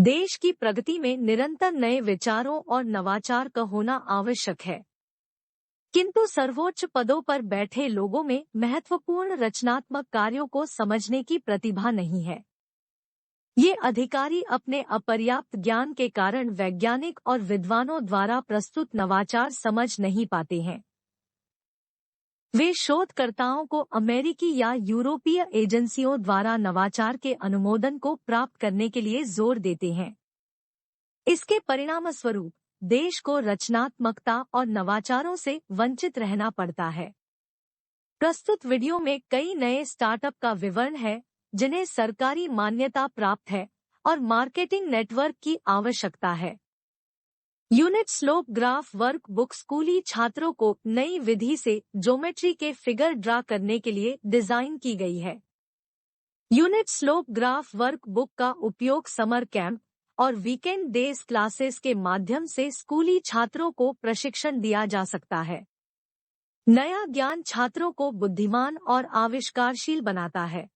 देश की प्रगति में निरंतर नए विचारों और नवाचार का होना आवश्यक है, किंतु सर्वोच्च पदों पर बैठे लोगों में महत्वपूर्ण रचनात्मक कार्यों को समझने की प्रतिभा नहीं है। ये अधिकारी अपने अपर्याप्त ज्ञान के कारण वैज्ञानिक और विद्वानों द्वारा प्रस्तुत नवाचार समझ नहीं पाते हैं। वे शोधकर्ताओं को अमेरिकी या यूरोपीय एजेंसियों द्वारा नवाचार के अनुमोदन को प्राप्त करने के लिए जोर देते हैं। इसके परिणामस्वरूप देश को रचनात्मकता और नवाचारों से वंचित रहना पड़ता है। प्रस्तुत वीडियो में कई नए स्टार्टअप का विवरण है जिन्हें सरकारी मान्यता प्राप्त है और मार्केटिंग नेटवर्क की आवश्यकता है। यूनिट स्लोप ग्राफ वर्कबुक स्कूली छात्रों को नई विधि से ज्योमेट्री के फिगर ड्रा करने के लिए डिजाइन की गई है। यूनिट स्लोप ग्राफ वर्कबुक का उपयोग समर कैंप और वीकेंड डेज क्लासेस के माध्यम से स्कूली छात्रों को प्रशिक्षण दिया जा सकता है। नया ज्ञान छात्रों को बुद्धिमान और आविष्कारशील बनाता है।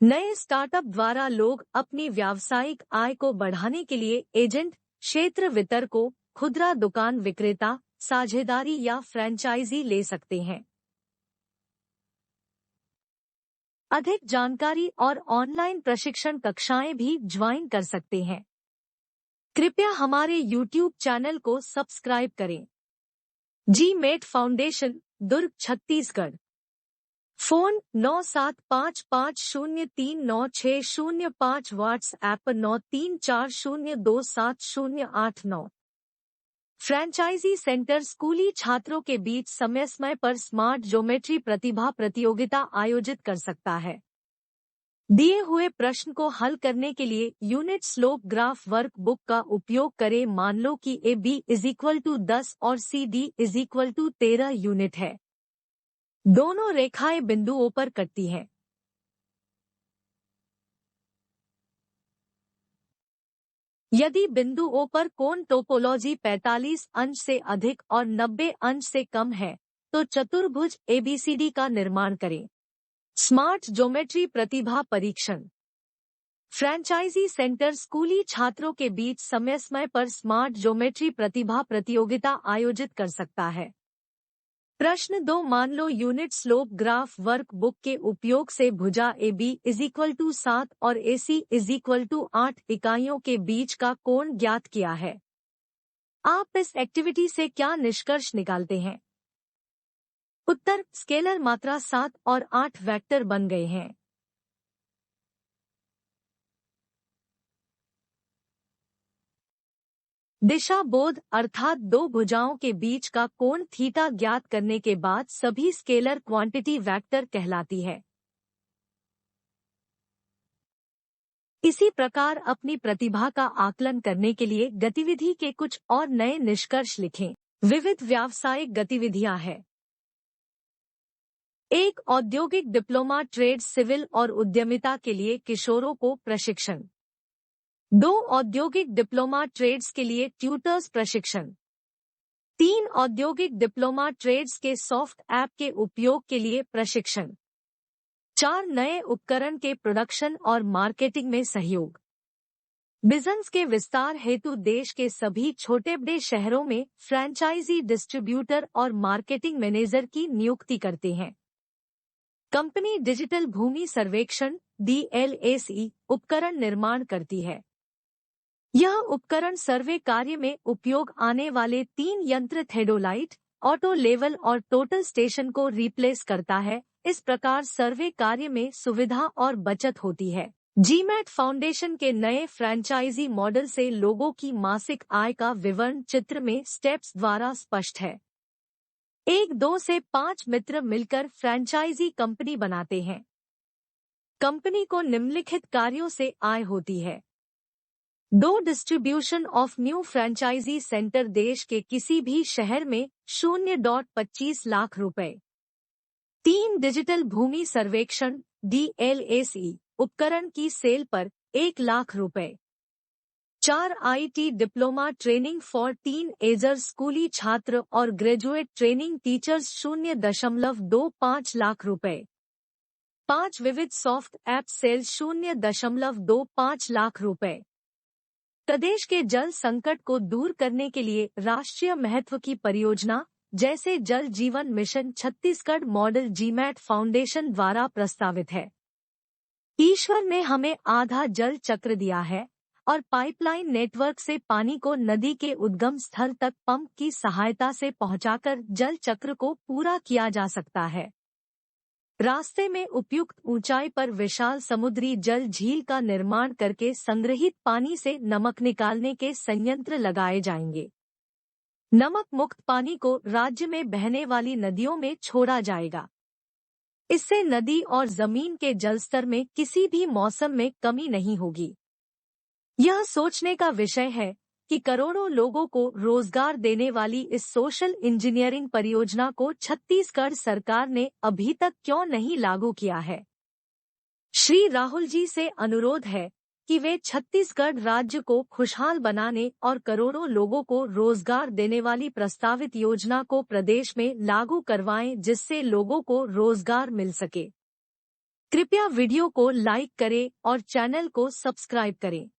नए स्टार्टअप द्वारा लोग अपनी व्यावसायिक आय को बढ़ाने के लिए एजेंट, क्षेत्र वितरकों, खुदरा दुकान विक्रेता, साझेदारी या फ्रेंचाइजी ले सकते हैं। अधिक जानकारी और ऑनलाइन प्रशिक्षण कक्षाएं भी ज्वाइन कर सकते हैं। कृपया हमारे YouTube चैनल को सब्सक्राइब करें। GMAT foundation, Durg, Chhattisgarh. Phone 9755039605, WhatsApp 9340270809। Franchisee centre स्कूली छात्रों के बीच समय समय पर स्मार्ट ज्योमेट्री प्रतिभा प्रतियोगिता आयोजित कर सकता है। दिए हुए प्रश्न को हल करने के लिए यूनिट स्लोप ग्राफ वर्कबुक का उपयोग करें। मान लो कि AB = 10 और CD = 13 यूनिट है। दोनों रेखाएं बिंदुओं पर कटती हैं। यदि बिंदुओं पर कोण टोपोलॉजी 45 अंश से अधिक और 90 अंश से कम है, तो चतुर्भुज ABCD का निर्माण करें। स्मार्ट ज्योमेट्री प्रतिभा परीक्षण। फ्रेंचाइजी सेंटर स्कूली छात्रों के बीच समय समय पर स्मार्ट ज्योमेट्री प्रतिभा प्रतियोगिता आयोजित कर सकता है। प्रश्न 2, मान लो यूनिट स्लोप ग्राफ वर्कबुक के उपयोग से भुजा AB = 7 और AC = 8 इकाइयों के बीच का कोण ज्ञात किया है। आप इस एक्टिविटी से क्या निष्कर्ष निकालते हैं? उत्तर: स्केलर मात्रा 7 और 8 वेक्टर बन गए हैं। दिशा बोध अर्थात दो भुजाओं के बीच का कोण थीटा ज्ञात करने के बाद सभी स्केलर क्वांटिटी वेक्टर कहलाती है। इसी प्रकार अपनी प्रतिभा का आकलन करने के लिए गतिविधि के कुछ और नए निष्कर्ष लिखें। विविध व्यावसायिक गतिविधियां हैं। 1. औद्योगिक डिप्लोमा ट्रेड सिविल और उद्यमिता के लिए किशोरों को प्रशिक्षण। 2. औद्योगिक डिप्लोमा ट्रेड्स के लिए ट्यूटर्स प्रशिक्षण। 3. औद्योगिक डिप्लोमा ट्रेड्स के सॉफ्ट ऐप के उपयोग के लिए प्रशिक्षण। 4. नए उपकरण के प्रोडक्शन और मार्केटिंग में सहयोग। बिजनेस के विस्तार हेतु देश के सभी छोटे बड़े शहरों में फ्रेंचाइजी डिस्ट्रीब्यूटर और मार्केटिंग मैनेजर की नियुक्ति करते हैं। कंपनी डिजिटल भूमि सर्वेक्षण DLAC उपकरण निर्माण करती है। यह उपकरण सर्वे कार्य में उपयोग आने वाले 3 यंत्र थेडोलाइट, ऑटो लेवल और टोटल स्टेशन को रिप्लेस करता है। इस प्रकार सर्वे कार्य में सुविधा और बचत होती है। जी-मेट फाउंडेशन के नए फ्रेंचाइजी मॉडल से लोगों की मासिक आय का विवरण चित्र में स्टेप्स द्वारा स्पष्ट है। 1, 2 से 5 मित्र मिलकर फ्रेंचाइजी कंपनी बनाते हैं। कंपनी को निम्नलिखित कार्यों से आय होती है। 2. Distribution of new franchise center देश के किसी भी शहर में 0.25 लाख रुपए। 3. डिजिटल भूमि सर्वेक्षण DLAC उपकरण की सेल पर 1 लाख रुपए। 4. IT diploma training for teenager स्कूली छात्र और ग्रेजुएट ट्रेनिंग टीचर्स 0.25 लाख रुपए। 5. विविध सॉफ्ट ऐप सेल्स 0.25 लाख रुपए। प्रदेश के जल संकट को दूर करने के लिए राष्ट्रीय महत्व की परियोजना जैसे जल जीवन mission Chhattisgarh model GMAT foundation द्वारा प्रस्तावित है। ईश्वर ने हमें आधा जल चक्र दिया है और पाइपलाइन नेटवर्क से पानी को नदी के उद्गम स्थल तक पंप की सहायता से पहुंचाकर जल चक्र को पूरा किया जा सकता है। रास्ते में उपयुक्त ऊंचाई पर विशाल समुद्री जल झील का निर्माण करके संग्रहित पानी से नमक निकालने के संयंत्र लगाए जाएंगे। नमक मुक्त पानी को राज्य में बहने वाली नदियों में छोड़ा जाएगा। इससे नदी और जमीन के जलस्तर में किसी भी मौसम में कमी नहीं होगी। यह सोचने का विषय है कि करोड़ों लोगों को रोजगार देने वाली इस सोशल इंजीनियरिंग परियोजना को छत्तीसगढ़ सरकार ने अभी तक क्यों नहीं लागू किया है। श्री राहुल जी से अनुरोध है कि वे छत्तीसगढ़ राज्य को खुशहाल बनाने और करोड़ों लोगों को रोजगार देने वाली प्रस्तावित योजना को प्रदेश में लागू करवाएं, जिससे लोगों को रोजगार मिल सके। कृपया वीडियो को लाइक करें और चैनल को सब्सक्राइब करें।